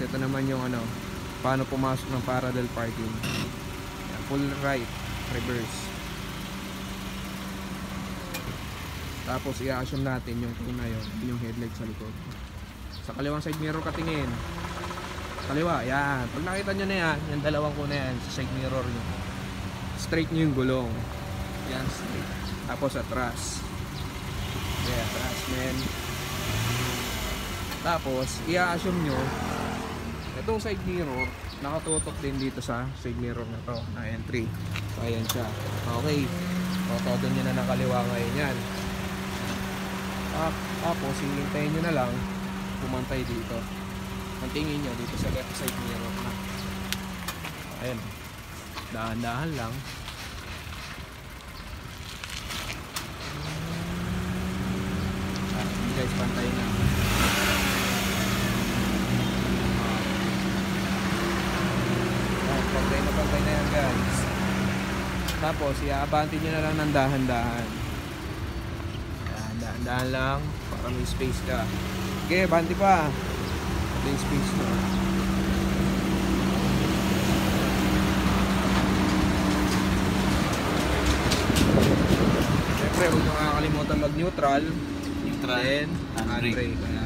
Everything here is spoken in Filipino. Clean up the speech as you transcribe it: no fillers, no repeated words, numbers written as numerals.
ito naman yung ano, paano pumasok ng parallel parking. Yan, full right, reverse. Tapos i-assume natin yung kung na yun, yung headlight sa likod. Sa kaliwang side mirror katingin. Kaliwa, yan. Pag nakita nyo na yan, yung dalawang ko na yan sa side mirror nyo. Straight nyo yung gulong. Yan, straight. Tapos atras. Yeah, atras, men. Tapos, i-assume nyo, itong side mirror, nakatutok din dito sa side mirror na to, na entry. So, ayan siya. Okay. Toto nyo na ng kaliwa ngayon yan. Tapos, hihintayin nyo na lang pumantay dito. Mantingin nyo dito sa left side mirror na. Ayan. Dahan-dahan lang. Guys, pantay na. Pantay na yan, guys. Tapos, i-abante nyo na lang ng dahan-dahan. Dahan lang para may space ka. Okay, banti pa. Ito yung space mo. Siyempre, huwag nyo kakalimutan mag-neutral. Then, handbrake.